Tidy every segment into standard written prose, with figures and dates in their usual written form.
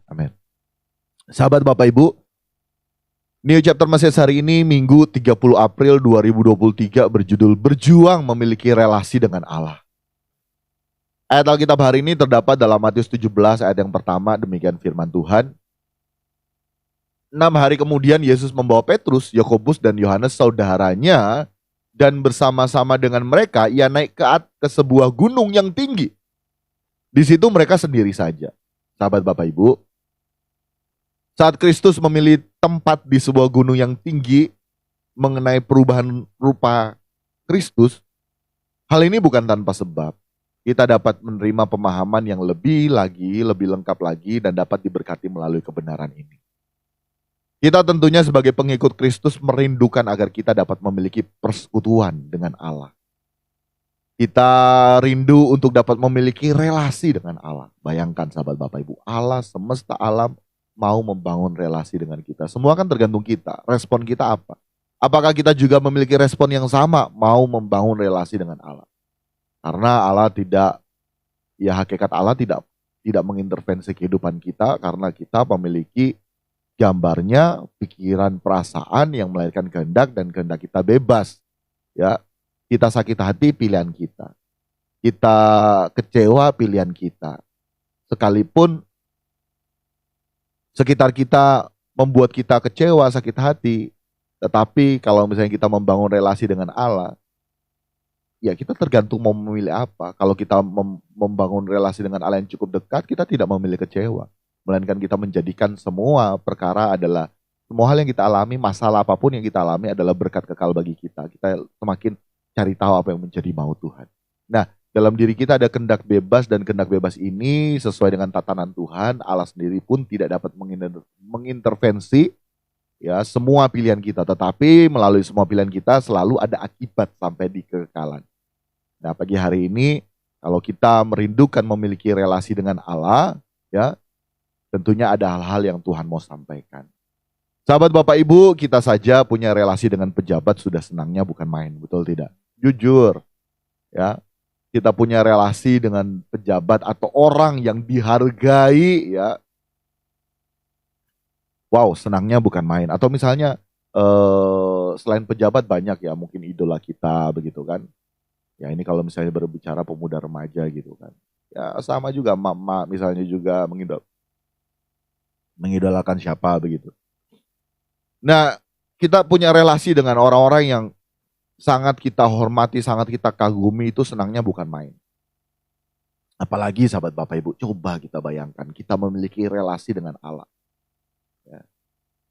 Amin. Sahabat Bapak Ibu, New Chapter Mesias hari ini Minggu 30 April 2023 berjudul Berjuang Memiliki Relasi dengan Allah. Ayat Alkitab hari ini terdapat dalam Matius 17 ayat yang pertama, demikian firman Tuhan. 6 hari kemudian Yesus membawa Petrus, Yakobus dan Yohanes saudaranya dan bersama-sama dengan mereka ia naik ke sebuah gunung yang tinggi. Di situ mereka sendiri saja. Sahabat Bapak Ibu, saat Kristus memilih tempat di sebuah gunung yang tinggi mengenai perubahan rupa Kristus, hal ini bukan tanpa sebab. Kita dapat menerima pemahaman yang lebih lengkap lagi dan dapat diberkati melalui kebenaran ini. Kita tentunya sebagai pengikut Kristus merindukan agar kita dapat memiliki persekutuan dengan Allah. Kita rindu untuk dapat memiliki relasi dengan Allah. Bayangkan sahabat Bapak Ibu, Allah semesta alam mau membangun relasi dengan kita. Semua kan tergantung kita. Respon kita apa? Apakah kita juga memiliki respon yang sama mau membangun relasi dengan Allah? Karena Allah hakikat Allah tidak mengintervensi kehidupan kita karena kita memiliki gambarnya, pikiran, perasaan yang melahirkan kehendak dan kehendak kita bebas. Ya, kita sakit hati pilihan kita. Kita kecewa pilihan kita. Sekalipun sekitar kita membuat kita kecewa, sakit hati, tetapi kalau misalnya kita membangun relasi dengan Allah, ya kita tergantung mau memilih apa. Kalau kita membangun relasi dengan Allah yang cukup dekat, kita tidak memilih kecewa. Melainkan kita menjadikan semua perkara adalah, semua hal yang kita alami, masalah apapun yang kita alami adalah berkat kekal bagi kita. Kita semakin cari tahu apa yang menjadi mau Tuhan. Nah, dalam diri kita ada kehendak bebas dan kehendak bebas ini sesuai dengan tatanan Tuhan. Allah sendiri pun tidak dapat mengintervensi ya semua pilihan kita, tetapi melalui semua pilihan kita selalu ada akibat sampai di kekekalan. Nah, pagi hari ini kalau kita merindukan memiliki relasi dengan Allah, ya tentunya ada hal-hal yang Tuhan mau sampaikan. Sahabat Bapak Ibu, kita saja punya relasi dengan pejabat sudah senangnya bukan main, betul tidak? Jujur, ya. Kita punya relasi dengan pejabat atau orang yang dihargai, ya. Wow, senangnya bukan main. Atau misalnya selain pejabat banyak ya, mungkin idola kita begitu kan. Ya ini kalau misalnya berbicara pemuda remaja gitu kan. Ya sama juga mama misalnya juga mengidolakan siapa begitu. Nah, kita punya relasi dengan orang-orang yang sangat kita hormati, sangat kita kagumi, itu senangnya bukan main. Apalagi sahabat Bapak Ibu, coba kita bayangkan kita memiliki relasi dengan Allah. Ya.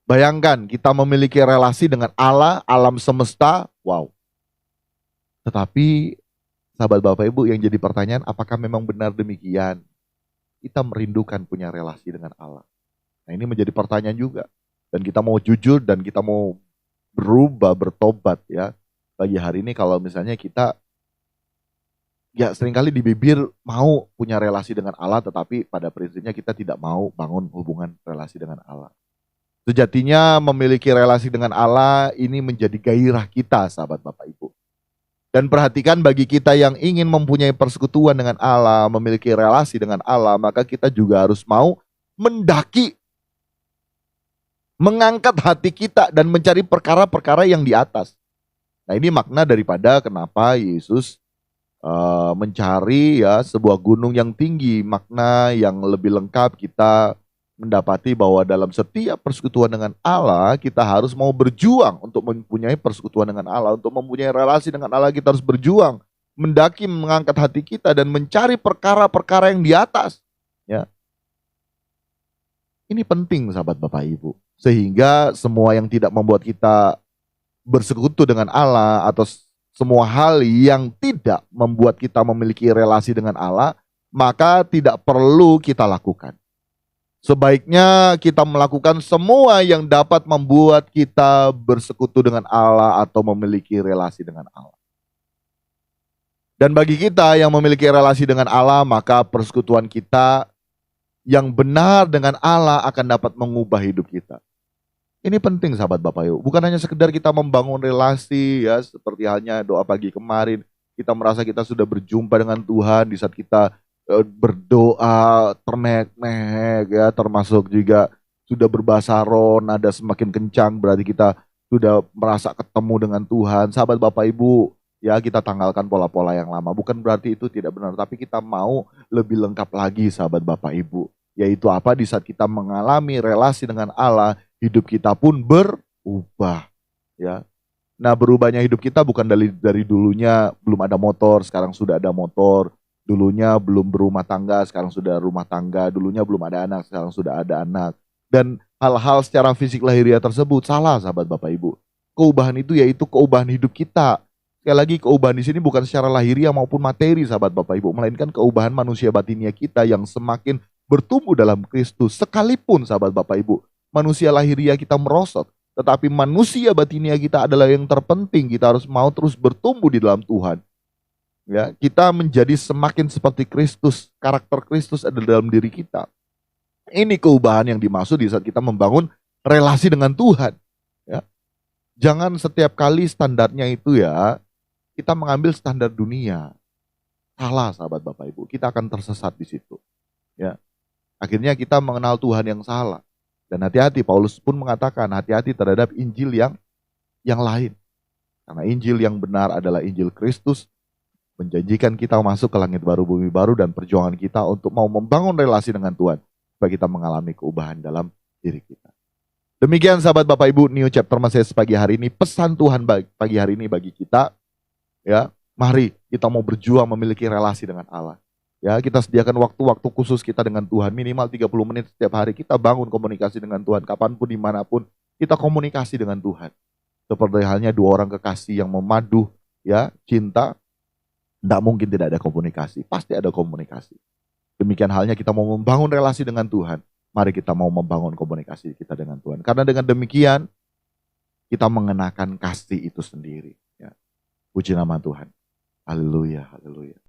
Bayangkan kita memiliki relasi dengan Allah, alam semesta, wow. Tetapi sahabat Bapak Ibu yang jadi pertanyaan, apakah memang benar demikian? Kita merindukan punya relasi dengan Allah. Nah ini menjadi pertanyaan juga. Dan kita mau jujur dan kita mau berubah, bertobat ya. Bagi hari ini kalau misalnya kita ya seringkali di bibir mau punya relasi dengan Allah, tetapi pada prinsipnya kita tidak mau bangun hubungan relasi dengan Allah. Sejatinya memiliki relasi dengan Allah ini menjadi gairah kita sahabat Bapak Ibu. Dan perhatikan bagi kita yang ingin mempunyai persekutuan dengan Allah, memiliki relasi dengan Allah, maka kita juga harus mau mendaki, mengangkat hati kita dan mencari perkara-perkara yang di atas. Nah ini makna daripada kenapa Yesus mencari ya sebuah gunung yang tinggi. Makna yang lebih lengkap kita mendapati bahwa dalam setiap persekutuan dengan Allah kita harus mau berjuang untuk mempunyai persekutuan dengan Allah. Untuk mempunyai relasi dengan Allah kita harus berjuang, mendaki, mengangkat hati kita dan mencari perkara-perkara yang di atas. Ya. Ini penting sahabat Bapak Ibu. Sehingga semua yang tidak membuat kita bersekutu dengan Allah atau semua hal yang tidak membuat kita memiliki relasi dengan Allah, maka tidak perlu kita lakukan. Sebaiknya kita melakukan semua yang dapat membuat kita bersekutu dengan Allah atau memiliki relasi dengan Allah. Dan bagi kita yang memiliki relasi dengan Allah, maka persekutuan kita yang benar dengan Allah akan dapat mengubah hidup kita. Ini penting sahabat Bapak Ibu. Bukan hanya sekedar kita membangun relasi ya, seperti halnya doa pagi kemarin. Kita merasa kita sudah berjumpa dengan Tuhan di saat kita berdoa termehek-mehek ya, termasuk juga sudah berbahasa roh, nada semakin kencang, berarti kita sudah merasa ketemu dengan Tuhan. Sahabat Bapak Ibu, ya kita tanggalkan pola-pola yang lama. Bukan berarti itu tidak benar, tapi kita mau lebih lengkap lagi sahabat Bapak Ibu. Yaitu apa? Di saat kita mengalami relasi dengan Allah, hidup kita pun berubah. Ya. Nah, berubahnya hidup kita bukan dari dulunya belum ada motor, sekarang sudah ada motor. Dulunya belum berumah tangga, sekarang sudah rumah tangga. Dulunya belum ada anak, sekarang sudah ada anak. Dan hal-hal secara fisik lahiriah tersebut salah, sahabat Bapak Ibu. Keubahan itu yaitu keubahan hidup kita. Sekali lagi, keubahan di sini bukan secara lahiriah maupun materi, sahabat Bapak Ibu, melainkan keubahan manusia batinnya kita yang semakin bertumbuh dalam Kristus. Sekalipun, sahabat Bapak Ibu, manusia lahiriah kita merosot, tetapi manusia batinnya kita adalah yang terpenting. Kita harus mau terus bertumbuh di dalam Tuhan. Ya, kita menjadi semakin seperti Kristus, karakter Kristus ada dalam diri kita. Ini keubahan yang dimaksud di saat kita membangun relasi dengan Tuhan. Ya. Jangan setiap kali standarnya itu ya, kita mengambil standar dunia. Salah sahabat Bapak Ibu, kita akan tersesat di situ. Ya. Akhirnya kita mengenal Tuhan yang salah. Dan hati-hati, Paulus pun mengatakan hati-hati terhadap Injil yang lain. Karena Injil yang benar adalah Injil Kristus, menjanjikan kita masuk ke langit baru, bumi baru, dan perjuangan kita untuk mau membangun relasi dengan Tuhan, supaya kita mengalami keubahan dalam diri kita. Demikian sahabat Bapak Ibu, New Chapter Messias pagi hari ini, pesan Tuhan pagi hari ini bagi kita. Ya, mari kita mau berjuang memiliki relasi dengan Allah. Ya, kita sediakan waktu-waktu khusus kita dengan Tuhan, minimal 30 menit setiap hari. Kita bangun komunikasi dengan Tuhan, kapanpun, dimanapun, kita komunikasi dengan Tuhan. Seperti halnya dua orang kekasih yang memadu, ya, cinta, tidak mungkin tidak ada komunikasi, pasti ada komunikasi. Demikian halnya kita mau membangun relasi dengan Tuhan, mari kita mau membangun komunikasi kita dengan Tuhan. Karena dengan demikian, kita mengenakan kasih itu sendiri. Ya. Puji nama Tuhan. Haleluya, haleluya.